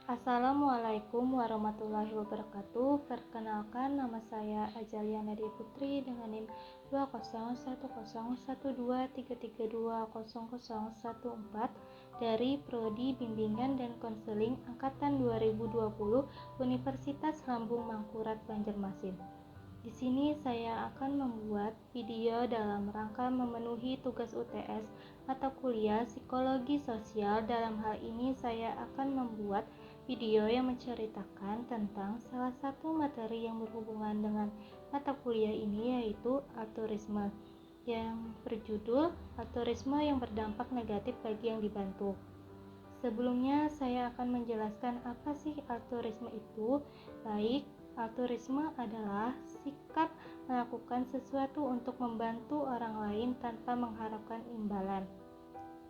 Assalamualaikum warahmatullahi wabarakatuh. Perkenalkan, nama saya Azalia Nadia Putri dengan NIM 2010123320014 dari Prodi Bimbingan dan Konseling Angkatan 2020 Universitas Lambung Mangkurat Banjarmasin. Di sini saya akan membuat video dalam rangka memenuhi tugas UTS atau kuliah psikologi sosial. Dalam hal ini saya akan membuat video yang menceritakan tentang salah satu materi yang berhubungan dengan mata kuliah ini, yaitu altruisme, yang berjudul altruisme yang berdampak negatif bagi yang dibantu. Sebelumnya saya akan menjelaskan apa sih altruisme itu. Baik, altruisme adalah sikap melakukan sesuatu untuk membantu orang lain tanpa mengharapkan imbalan.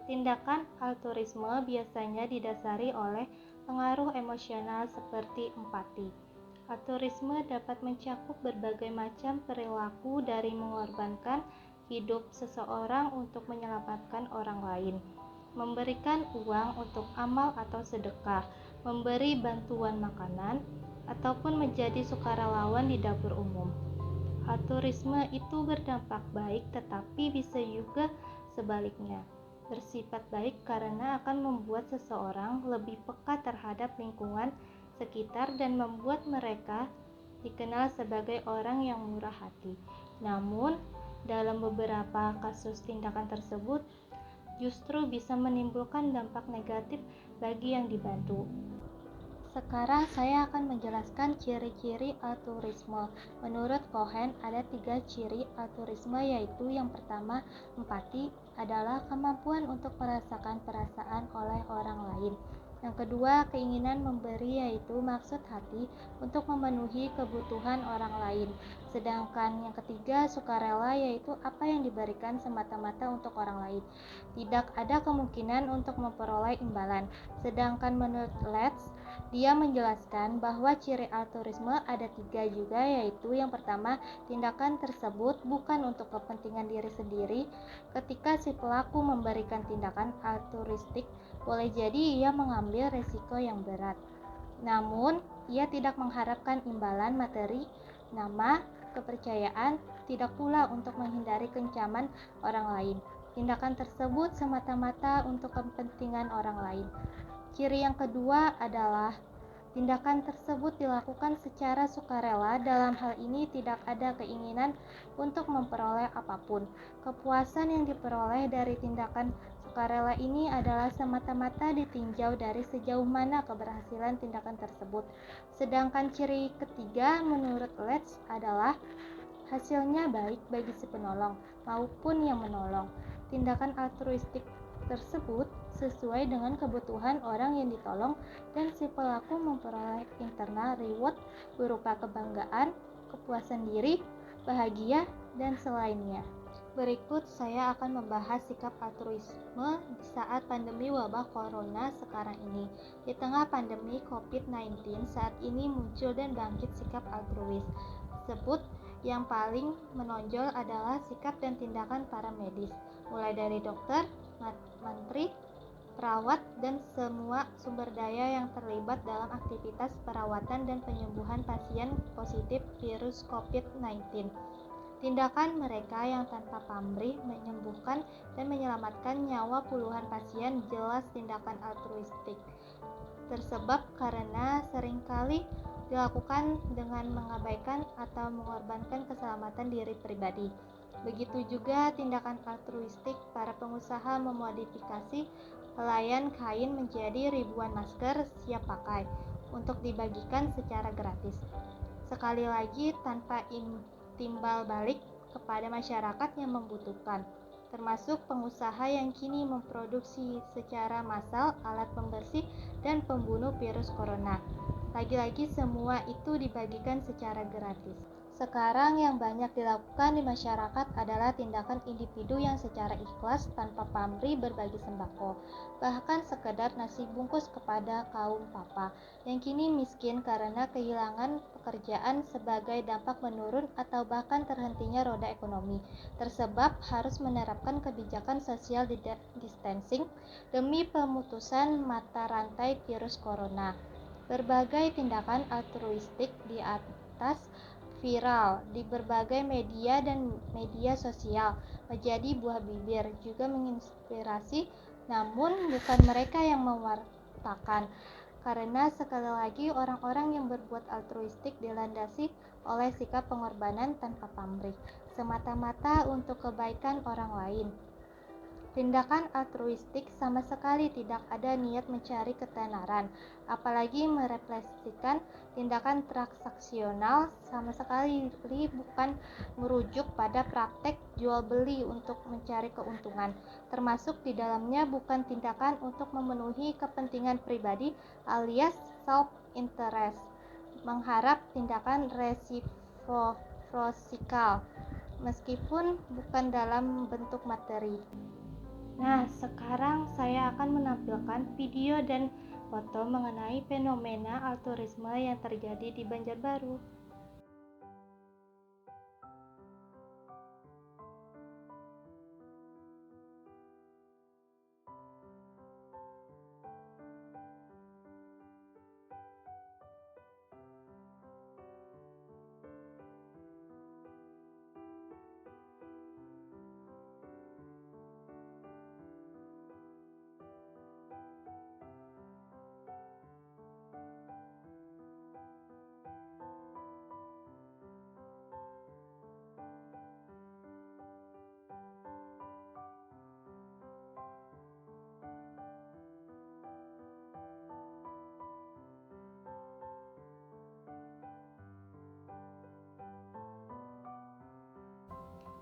Tindakan altruisme biasanya didasari oleh pengaruh emosional seperti empati. Altruisme dapat mencakup berbagai macam perilaku, dari mengorbankan hidup seseorang untuk menyelamatkan orang lain, memberikan uang untuk amal atau sedekah, memberi bantuan makanan, ataupun menjadi sukarelawan di dapur umum. Altruisme itu berdampak baik, tetapi bisa juga sebaliknya, bersifat baik karena akan membuat seseorang lebih peka terhadap lingkungan sekitar dan membuat mereka dikenal sebagai orang yang murah hati. Namun, dalam beberapa kasus tindakan tersebut justru bisa menimbulkan dampak negatif bagi yang dibantu. Sekarang saya akan menjelaskan ciri-ciri altruisme. Menurut Cohen, ada 3 ciri altruisme, yaitu yang pertama, empati adalah kemampuan untuk merasakan perasaan oleh orang lain. Yang kedua, keinginan memberi, yaitu maksud hati untuk memenuhi kebutuhan orang lain. Sedangkan yang ketiga, sukarela, yaitu apa yang diberikan semata-mata untuk orang lain, tidak ada kemungkinan untuk memperoleh imbalan. Sedangkan menurut Letts, dia menjelaskan bahwa ciri altruisme ada 3 juga, yaitu yang pertama, tindakan tersebut bukan untuk kepentingan diri sendiri. Ketika si pelaku memberikan tindakan altruistik, boleh jadi ia mengambil resiko yang berat, namun ia tidak mengharapkan imbalan materi, nama, kepercayaan, tidak pula untuk menghindari kencaman orang lain. Tindakan tersebut semata-mata untuk kepentingan orang lain. Ciri yang kedua adalah tindakan tersebut dilakukan secara sukarela. Dalam hal ini tidak ada keinginan untuk memperoleh apapun. Kepuasan yang diperoleh dari tindakan sukarela ini adalah semata-mata ditinjau dari sejauh mana keberhasilan tindakan tersebut. Sedangkan ciri ketiga menurut Letts adalah hasilnya baik bagi si penolong maupun yang menolong. Tindakan altruistik tersebut sesuai dengan kebutuhan orang yang ditolong dan si pelaku memperoleh internal reward berupa kebanggaan, kepuasan diri, bahagia, dan selainnya. Berikut saya akan membahas sikap altruisme di saat pandemi wabah corona sekarang ini. Di tengah pandemi COVID-19 saat ini muncul dan bangkit sikap altruis tersebut. Yang paling menonjol adalah sikap dan tindakan para medis, mulai dari dokter, mantri, perawat, dan semua sumber daya yang terlibat dalam aktivitas perawatan dan penyembuhan pasien positif virus COVID-19. Tindakan mereka yang tanpa pamrih menyembuhkan dan menyelamatkan nyawa puluhan pasien jelas tindakan altruistik tersebab karena seringkali dilakukan dengan mengabaikan atau mengorbankan keselamatan diri pribadi. Begitu juga tindakan altruistik para pengusaha memodifikasi helaian kain menjadi ribuan masker siap pakai untuk dibagikan secara gratis. Sekali lagi tanpa timbal balik kepada masyarakat yang membutuhkan, termasuk pengusaha yang kini memproduksi secara massal alat pembersih dan pembunuh virus corona. Lagi-lagi semua itu dibagikan secara gratis. Sekarang yang banyak dilakukan di masyarakat adalah tindakan individu yang secara ikhlas tanpa pamrih berbagi sembako, bahkan sekedar nasi bungkus kepada kaum papa yang kini miskin karena kehilangan pekerjaan sebagai dampak menurun atau bahkan terhentinya roda ekonomi, tersebab harus menerapkan kebijakan social distancing demi pemutusan mata rantai virus corona. Berbagai tindakan altruistik di atas viral di berbagai media dan media sosial, menjadi buah bibir, juga menginspirasi, namun bukan mereka yang mewartakan. Karena sekali lagi orang-orang yang berbuat altruistik dilandasi oleh sikap pengorbanan tanpa pamrih, semata-mata untuk kebaikan orang lain. Tindakan altruistik sama sekali tidak ada niat mencari ketenaran, apalagi merefleksikan tindakan transaksional sama sekali bukan merujuk pada praktek jual beli untuk mencari keuntungan, termasuk di dalamnya bukan tindakan untuk memenuhi kepentingan pribadi alias self-interest, mengharap tindakan resiprosikal, meskipun bukan dalam bentuk materi. Nah, sekarang saya akan menampilkan video dan foto mengenai fenomena altruisme yang terjadi di Banjarbaru.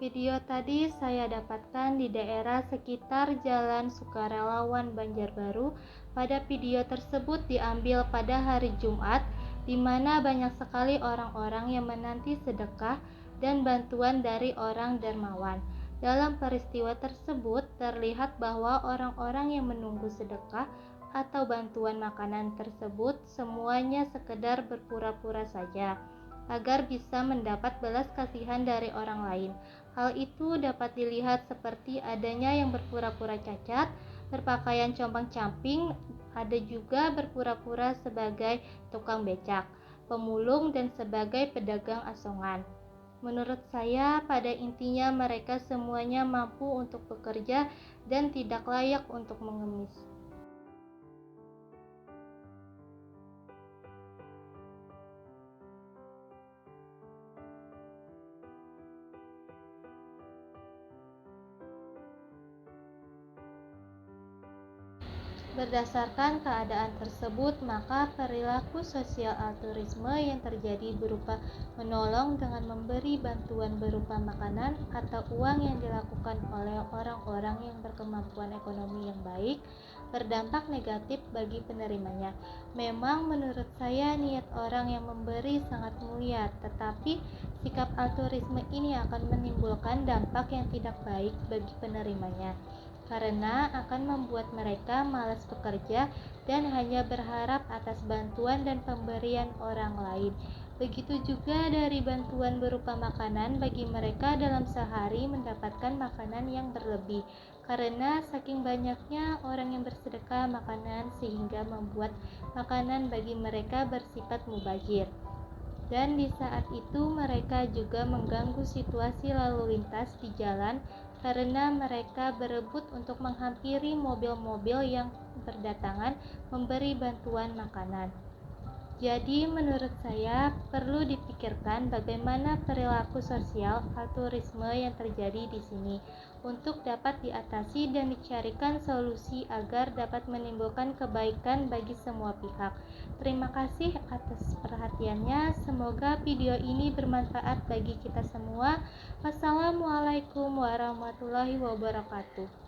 Video tadi saya dapatkan di daerah sekitar Jalan Sukarelawan Banjarbaru. Pada video tersebut diambil pada hari Jumat, di mana banyak sekali orang-orang yang menanti sedekah dan bantuan dari orang dermawan. Dalam peristiwa tersebut terlihat bahwa orang-orang yang menunggu sedekah atau bantuan makanan tersebut semuanya sekedar berpura-pura saja agar bisa mendapat belas kasihan dari orang lain. Hal itu dapat dilihat seperti adanya yang berpura-pura cacat, berpakaian compang-camping, ada juga berpura-pura sebagai tukang becak, pemulung, dan sebagai pedagang asongan. Menurut saya, pada intinya mereka semuanya mampu untuk bekerja dan tidak layak untuk mengemis. Berdasarkan keadaan tersebut, maka perilaku sosial altruisme yang terjadi berupa menolong dengan memberi bantuan berupa makanan atau uang yang dilakukan oleh orang-orang yang berkemampuan ekonomi yang baik berdampak negatif bagi penerimanya. Memang menurut saya niat orang yang memberi sangat mulia, tetapi sikap altruisme ini akan menimbulkan dampak yang tidak baik bagi penerimanya, karena akan membuat mereka malas bekerja dan hanya berharap atas bantuan dan pemberian orang lain. Begitu juga dari bantuan berupa makanan bagi mereka dalam sehari mendapatkan makanan yang berlebih, karena saking banyaknya orang yang bersedekah makanan sehingga membuat makanan bagi mereka bersifat mubazir. Dan di saat itu mereka juga mengganggu situasi lalu lintas di jalan karena mereka berebut untuk menghampiri mobil-mobil yang berdatangan memberi bantuan makanan. Jadi menurut saya perlu dipikirkan bagaimana perilaku sosial altruisme yang terjadi di sini untuk dapat diatasi dan dicarikan solusi agar dapat menimbulkan kebaikan bagi semua pihak. Terima kasih atas perhatiannya. Semoga video ini bermanfaat bagi kita semua. Wassalamualaikum warahmatullahi wabarakatuh.